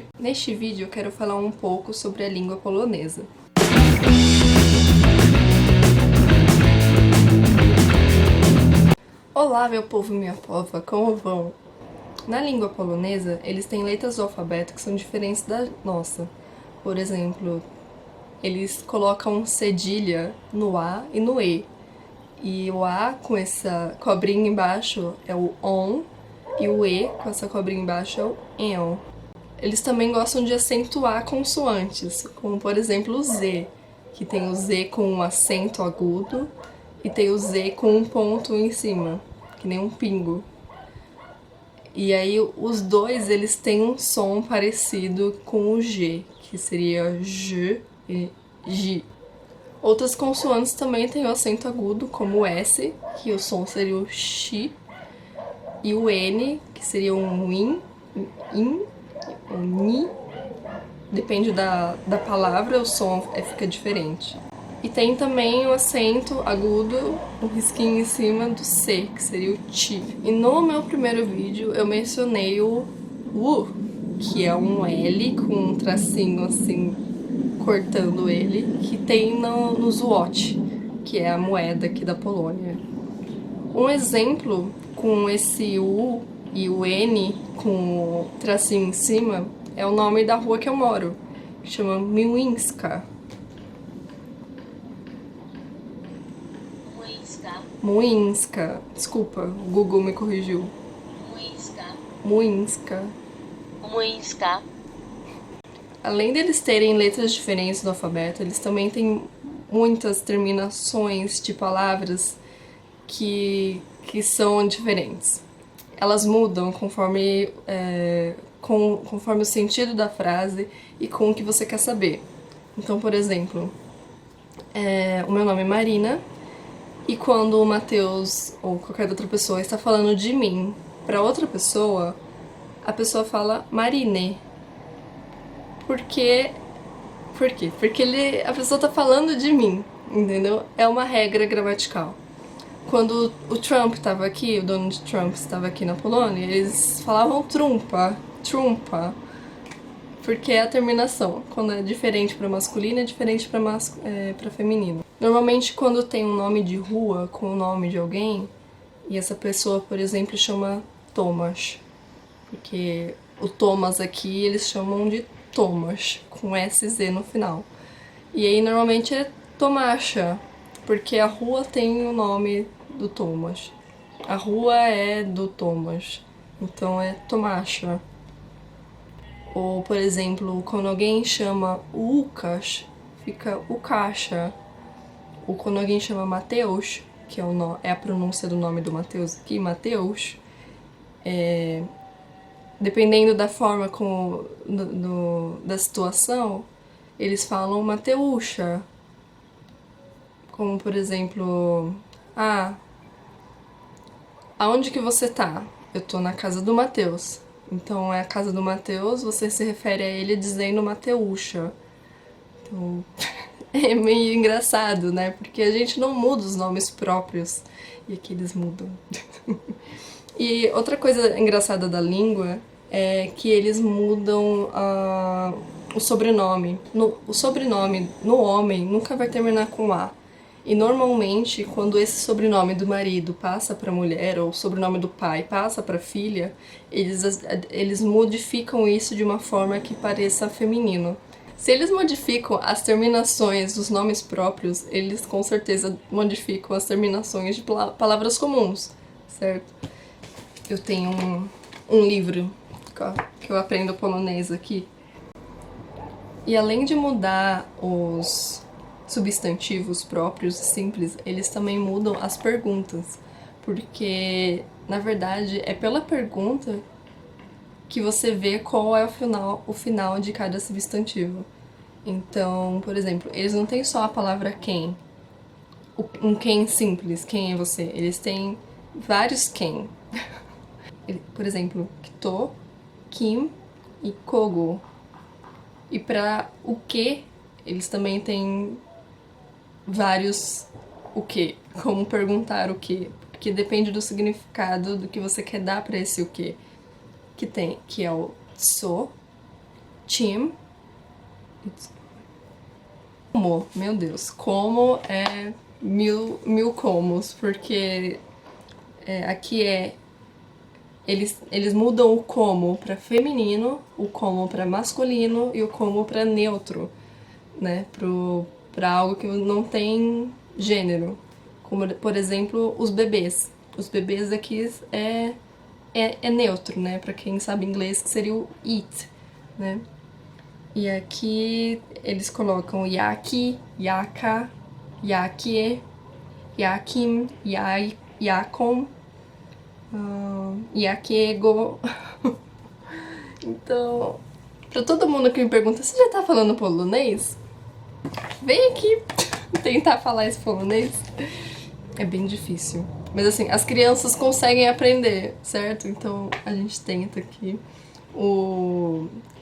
hoje. Neste vídeo eu quero falar um pouco sobre a língua polonesa. Olá, meu povo e minha pova, como vão? Na língua polonesa, eles têm letras do alfabeto que são diferentes da nossa. Por exemplo, eles colocam cedilha no A e no E. E o A com essa cobrinha embaixo é o ON, e o E com essa cobrinha embaixo é o EON. Eles também gostam de acentuar consoantes, como por exemplo o Z, que tem o Z com um acento agudo e tem o Z com um ponto em cima, que nem um pingo. E aí os dois eles têm um som parecido com o G, que seria J e J. Outras consoantes também têm o acento agudo, como o S, que o som seria o X, e o N, que seria um IN, um NI. Depende da palavra, o som fica diferente. E tem também o acento agudo, um risquinho em cima do C, que seria o T. E no meu primeiro vídeo eu mencionei o U, que é um L com um tracinho assim, cortando ele, que tem no zloty, que é a moeda aqui da Polônia. Um exemplo com esse U e o N com o tracinho em cima é o nome da rua que eu moro, que chama Miłęska. Młyńska. Desculpa, o Google me corrigiu. Młyńska. Além deles terem letras diferentes do alfabeto, eles também têm muitas terminações de palavras que são diferentes. Elas mudam conforme o sentido da frase e com o que você quer saber. Então, por exemplo, o meu nome é Marina, e quando o Matheus ou qualquer outra pessoa está falando de mim para outra pessoa, a pessoa fala Marine. Por quê? Porque a pessoa tá falando de mim, entendeu? É uma regra gramatical. Quando o Trump estava aqui, o Donald Trump estava aqui na Polônia, eles falavam trumpa, porque é a terminação. Quando é diferente para masculino, é diferente para feminino. Normalmente, quando tem um nome de rua com o nome de alguém, e essa pessoa, por exemplo, chama Tomasz, porque o Thomas aqui eles chamam de Tomasz, com SZ no final. E aí normalmente é Tomasza, porque a rua tem o nome do Tomasz. A rua é do Tomasz, então é Tomasza. Ou, por exemplo, quando alguém chama o Łukasz, fica Łukasza. Ou quando alguém chama Mateus, que é a pronúncia do nome do Mateus aqui, Mateus, dependendo da forma da situação, eles falam Mateusza. Como, por exemplo, aonde que você tá? Eu tô na casa do Mateus. Então, é a casa do Mateus, você se refere a ele dizendo Mateusza. Então, é meio engraçado, né? Porque a gente não muda os nomes próprios, e aqui eles mudam. E outra coisa engraçada da língua é que eles mudam o sobrenome. O sobrenome no homem nunca vai terminar com A. E normalmente, quando esse sobrenome do marido passa para a mulher, ou o sobrenome do pai passa para a filha, eles modificam isso de uma forma que pareça feminino. Se eles modificam as terminações dos nomes próprios, eles com certeza modificam as terminações de palavras comuns, certo? Eu tenho um livro que eu aprendo polonês aqui. E além de mudar os substantivos próprios e simples, eles também mudam as perguntas. Porque, na verdade, é pela pergunta que você vê qual é o final de cada substantivo. Então, por exemplo, eles não têm só a palavra quem, um quem simples, quem é você. Eles têm vários quem. Por exemplo, kto, kim e kogo. E para o que, eles também têm vários o que, como perguntar o que, porque depende do significado do que você quer dar para esse o que é o so, Team. Como, meu Deus, como é mil comos, porque aqui eles mudam o como para feminino, o como para masculino e o como para neutro, né? Pra algo que não tem gênero. Como, por exemplo, os bebês. Os bebês aqui é neutro, né? Pra quem sabe inglês, que seria o it, né? E aqui eles colocam yaki, yaka, yakie, yakim, yakom, yakiego. Então, pra todo mundo que me pergunta, você já tá falando polonês? Vem aqui tentar falar esse polonês. É bem difícil. Mas assim, as crianças conseguem aprender, certo? Então a gente tenta aqui.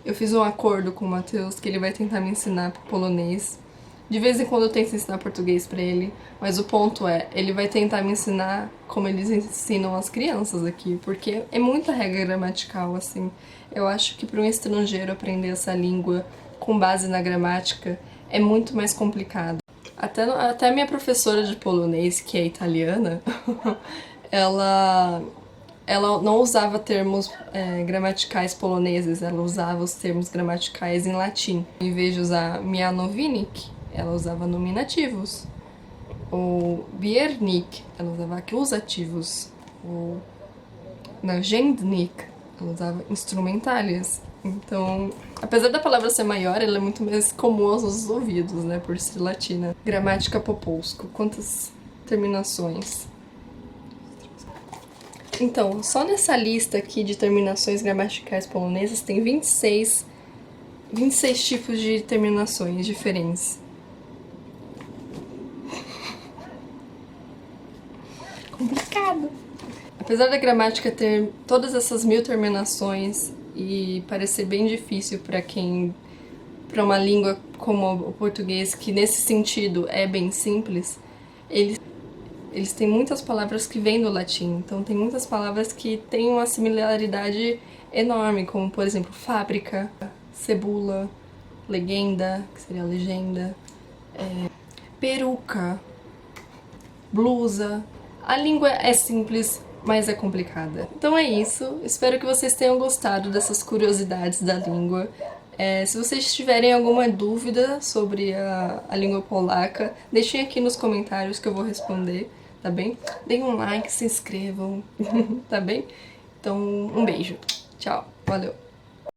Eu fiz um acordo com o Matheus que ele vai tentar me ensinar polonês. De vez em quando eu tento ensinar português pra ele, mas o ponto é, ele vai tentar me ensinar como eles ensinam as crianças aqui, porque é muita regra gramatical, assim. Eu acho que para um estrangeiro aprender essa língua com base na gramática é muito mais complicado. Até a minha professora de polonês, que é italiana, ela, ela não usava termos gramaticais poloneses, ela usava os termos gramaticais em latim. Em vez de usar mianowinik, ela usava nominativos. Ou biernik, ela usava acusativos. Ou narzędnik, ela usava instrumentálias. Então, apesar da palavra ser maior, ela é muito mais comum aos nossos ouvidos, né, por ser latina. Gramática popolsko, quantas terminações? Então, só nessa lista aqui de terminações gramaticais polonesas tem 26 tipos de terminações diferentes. Complicado. Apesar da gramática ter todas essas 1000 terminações e parecer bem difícil para uma língua como o português, que nesse sentido é bem simples, eles têm muitas palavras que vêm do latim, então tem muitas palavras que têm uma similaridade enorme, como por exemplo fábrica, cebula, legenda, que seria legenda, peruca, blusa. A língua é simples, mas é complicada. Então é isso, espero que vocês tenham gostado dessas curiosidades da língua. Se vocês tiverem alguma dúvida sobre a língua polaca, deixem aqui nos comentários que eu vou responder, tá bem? Deem um like, se inscrevam, tá bem? Então, um beijo. Tchau, valeu!